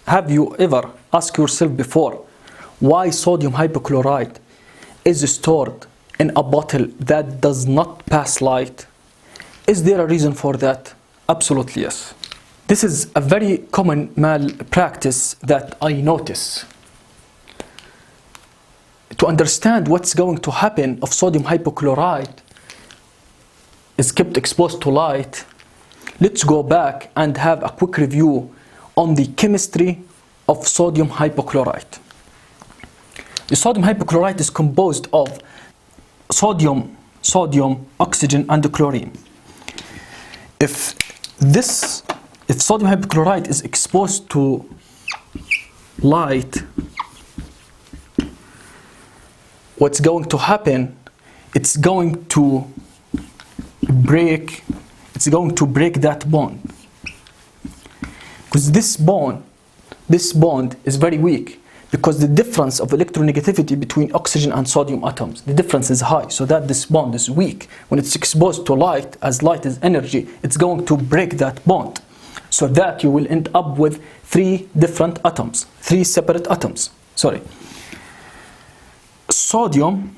Have you ever asked yourself before why sodium hypochlorite is stored in a bottle that does not pass light? Is there a reason for that? Absolutely yes. This is a very common malpractice that I notice. To understand what's going to happen if sodium hypochlorite is kept exposed to light, let's go back and have a quick review on the chemistry of sodium hypochlorite. The sodium hypochlorite is composed of sodium, oxygen, and chlorine. If sodium hypochlorite is exposed to light, what's going to happen? It's going to break that bond. Because this bond is very weak, because the difference of electronegativity between oxygen and sodium atoms, the difference is high, so that this bond is weak. When it's exposed to light, as light is energy, it's going to break that bond, so that you will end up with three separate atoms. Sodium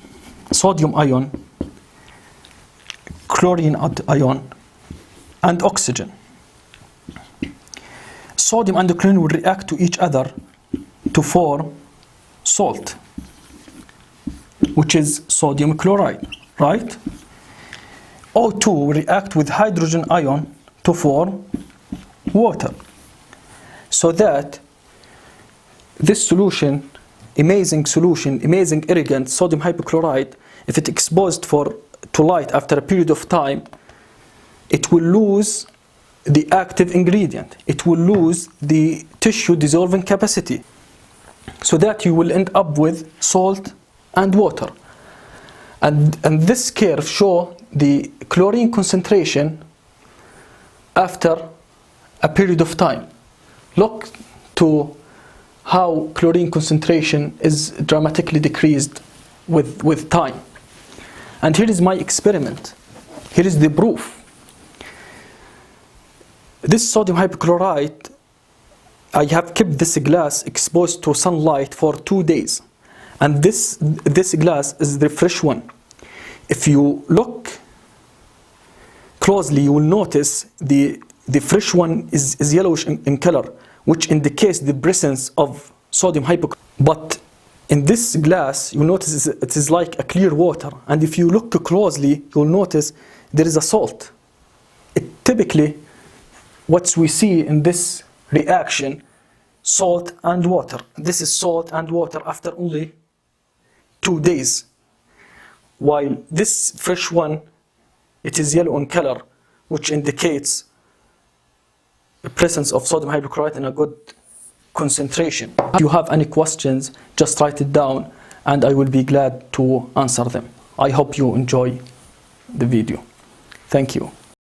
ion, chlorine ion, and oxygen. Sodium and chlorine will react to each other to form salt, which is sodium chloride, right? O2 will react with hydrogen ion to form water. So that this solution, amazing irrigant, sodium hypochlorite, if it exposed to light after a period of time, it will lose the active ingredient. It will lose the tissue dissolving capacity, so that you will end up with salt and water. And this curve shows the chlorine concentration after a period of time. Look to how chlorine concentration is dramatically decreased with time. And here is my experiment. Here is the proof. This sodium hypochlorite, I have kept this glass exposed to sunlight for 2 days. And this glass is the fresh one. If you look closely, you will notice the fresh one is yellowish in color, which indicates the presence of sodium hypochlorite. But in this glass, you notice it is like a clear water. And if you look closely, you'll notice there is a salt. Typically, what we see in this reaction, salt and water. This is salt and water after only 2 days. While this fresh one, it is yellow in color, which indicates the presence of sodium hypochlorite in a good concentration. If you have any questions, just write it down and I will be glad to answer them. I hope you enjoy the video. Thank you.